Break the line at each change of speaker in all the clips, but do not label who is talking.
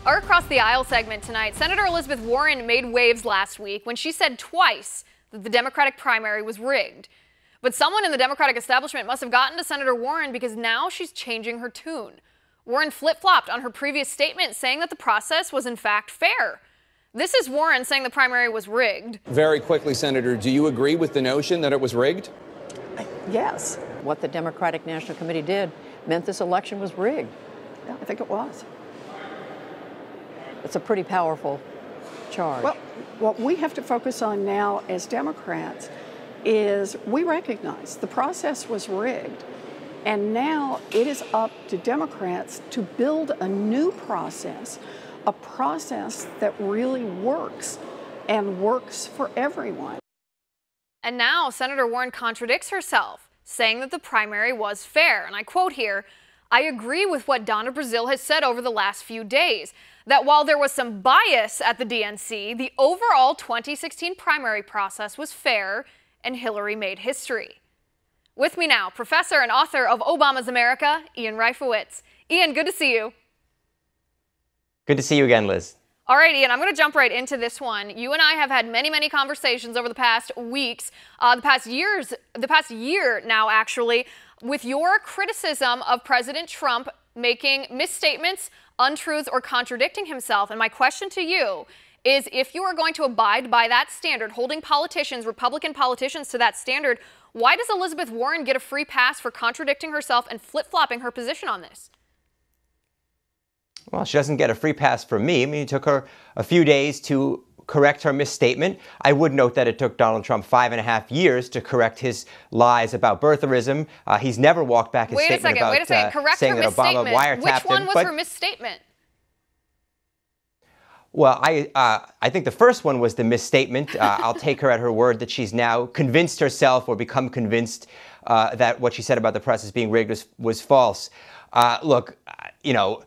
Our Across the Aisle segment tonight, Senator Elizabeth Warren made waves last week when she said twice that the Democratic primary was rigged. But someone in the Democratic establishment must have gotten to Senator Warren because now she's changing her tune. Warren flip-flopped on her previous statement, saying that the process was in fact fair. This is Warren saying the primary was rigged.
Very quickly, Senator, do you agree with the notion that it was rigged?
Yes. What the Democratic National Committee did meant this election was rigged.
Yeah, I think it was.
It's a pretty powerful charge.
Well, what we have to focus on now as Democrats is we recognize the process was rigged, and now it is up to Democrats to build a new process, a process that really works and works for everyone.
And now Senator Warren contradicts herself, saying that the primary was fair. And I quote here, "I agree with what Donna Brazile has said over the last few days, that while there was some bias at the DNC, the overall 2016 primary process was fair and Hillary made history." With me now, professor and author of Obama's America, Ian Reifowitz. Ian, good to see you.
Good to see you again, Liz.
All right, Ian, I'm going to jump right into this one. You and I have had many conversations over the past weeks, the past year now, actually, with your criticism of President Trump making misstatements, untruths, or contradicting himself. And my question to you is, if you are going to abide by that standard, holding politicians, Republican politicians, to that standard, why does Elizabeth Warren get a free pass for contradicting herself and flip-flopping her position on this?
Well, she doesn't get a free pass from me. I mean, it took her a few days to correct her misstatement. I would note that it took Donald Trump 5.5 years to correct his lies about birtherism. He's never walked back his statement about
wait a second. Correct
saying
her
that Obama
misstatement.
wiretapped
Which one
him.
was her misstatement?
Well, I think the first one was the misstatement. I'll take her at her word that she's now convinced herself or become convinced that what she said about the process being rigged was false. Look, you know,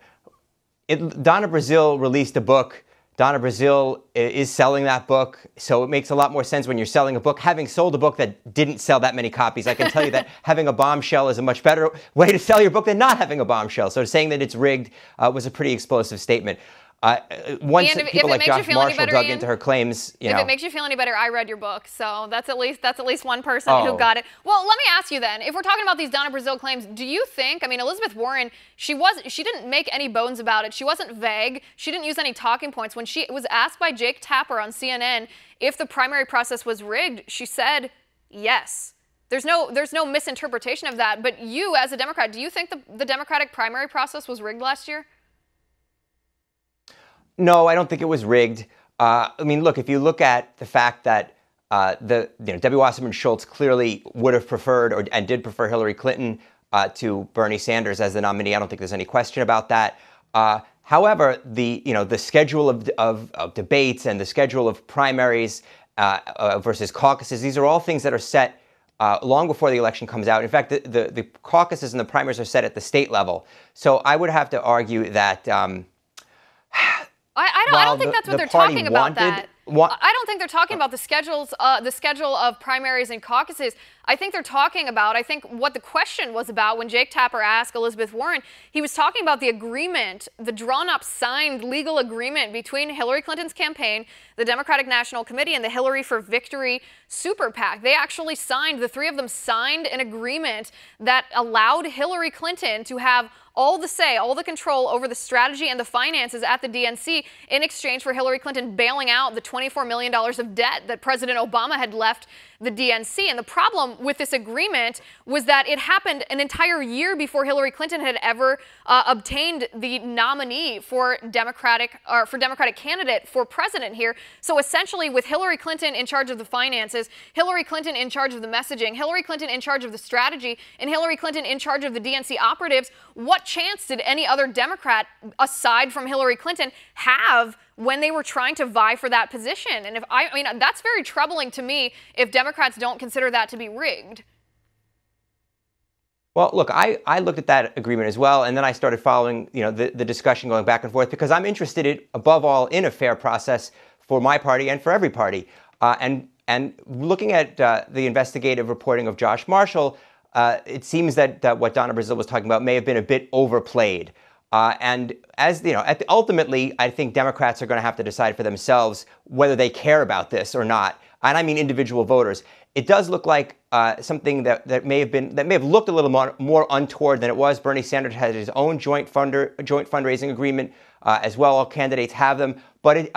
Donna Brazile released a book. Donna Brazile is selling that book, so it makes a lot more sense when you're selling a book. Having sold a book that didn't sell that many copies, I can tell you that having a bombshell is a much better way to sell your book than not having a bombshell. So saying that it's rigged was a pretty explosive statement. Once people like Josh Marshall dug into her claims, you know.
If it makes you feel any better, I read your book, so that's at least one person who got it. Well, let me ask you then, if we're talking about these Donna Brazile claims, do you think, I mean, Elizabeth Warren, she didn't make any bones about it. She wasn't vague. She didn't use any talking points. When she was asked by Jake Tapper on CNN if the primary process was rigged, she said yes. There's no misinterpretation of that. But you, as a Democrat, do you think the Democratic primary process was rigged last year?
No, I don't think it was rigged. I mean, look, if you look at the fact that Debbie Wasserman Schultz clearly would have preferred and did prefer Hillary Clinton to Bernie Sanders as the nominee, I don't think there's any question about that. However, the schedule of debates and the schedule of primaries versus caucuses, these are all things that are set long before the election comes out. In fact, the caucuses and the primaries are set at the state level. So I would have to argue that.
I don't think that's what they're talking about. I don't think they're talking about the schedule of primaries and caucuses. I think they're talking about, I think what the question was about when Jake Tapper asked Elizabeth Warren, he was talking about the agreement, the drawn-up, signed legal agreement between Hillary Clinton's campaign, the Democratic National Committee, and the Hillary for Victory Super PAC. They actually signed, the three of them signed an agreement that allowed Hillary Clinton to have all the say, all the control over the strategy and the finances at the DNC in exchange for Hillary Clinton bailing out the $24 million of debt that President Obama had left the DNC. And the problem with this agreement was that it happened an entire year before Hillary Clinton had ever obtained the nominee for Democratic candidate for president here. So essentially, with Hillary Clinton in charge of the finances, Hillary Clinton in charge of the messaging, Hillary Clinton in charge of the strategy, and Hillary Clinton in charge of the DNC operatives, what chance did any other Democrat, aside from Hillary Clinton, have when they were trying to vie for that position? And I mean, that's very troubling to me if Democrats don't consider that to be rigged.
Well, look, I looked at that agreement as well, and then I started following, the discussion going back and forth, because I'm interested above all in a fair process for my party and for every party. And looking at the investigative reporting of Josh Marshall, it seems that what Donna Brazile was talking about may have been a bit overplayed. And as you know, ultimately, I think Democrats are going to have to decide for themselves whether they care about this or not. And I mean individual voters. It does look like something that may have looked a little more untoward than it was. Bernie Sanders has his own joint fundraising agreement as well. All candidates have them, but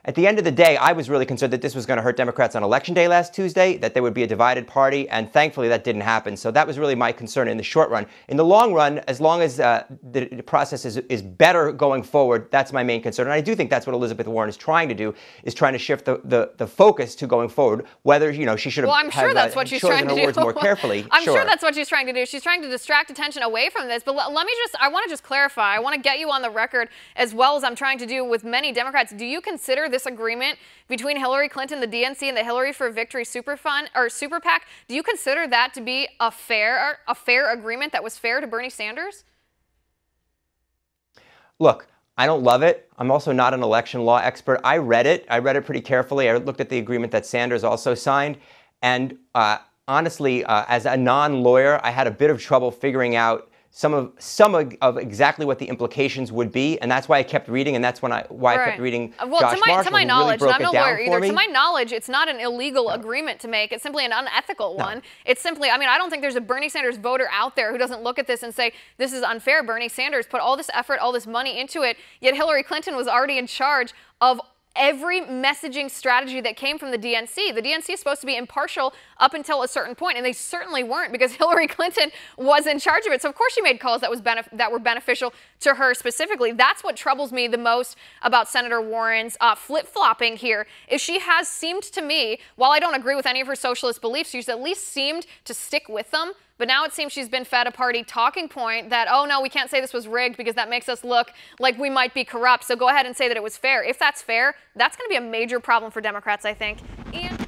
at the end of the day, I was really concerned that this was going to hurt Democrats on Election Day last Tuesday, that there would be a divided party, and thankfully that didn't happen. So that was really my concern in the short run. In the long run, as long as the process is better going forward, that's my main concern. And I do think that's what Elizabeth Warren is trying to do, is trying to shift the focus to going forward, whether, she should have,
I'm sure that's what she's trying to do.
Words more carefully.
I'm sure that's what she's trying to do. She's trying to distract attention away from this. But I want to just clarify. I want to get you on the record, as well as I'm trying to do with many Democrats. Do you consider this agreement between Hillary Clinton, the DNC, and the Hillary for Victory Super PAC, do you consider that to be a fair agreement that was fair to Bernie Sanders?
Look, I don't love it. I'm also not an election law expert. I read it pretty carefully. I looked at the agreement that Sanders also signed. And honestly, as a non-lawyer, I had a bit of trouble figuring out some of exactly what the implications would be, and that's why I kept reading, and that's why I kept reading Josh Marshall,
to my knowledge,
really
and I'm no lawyer either.
To
my knowledge, it's not an illegal agreement to make. It's simply an unethical one. It's simply, I don't think there's a Bernie Sanders voter out there who doesn't look at this and say, this is unfair. Bernie Sanders put all this effort, all this money into it, yet Hillary Clinton was already in charge of every messaging strategy that came from the DNC. The DNC is supposed to be impartial up until a certain point, and they certainly weren't, because Hillary Clinton was in charge of it. So of course she made calls that were beneficial to her specifically. That's what troubles me the most about Senator Warren's flip-flopping here, is she has seemed to me, while I don't agree with any of her socialist beliefs, she's at least seemed to stick with them. But now it seems she's been fed a party talking point that, oh, no, we can't say this was rigged because that makes us look like we might be corrupt. So go ahead and say that it was fair. If that's fair, that's going to be a major problem for Democrats, I think. And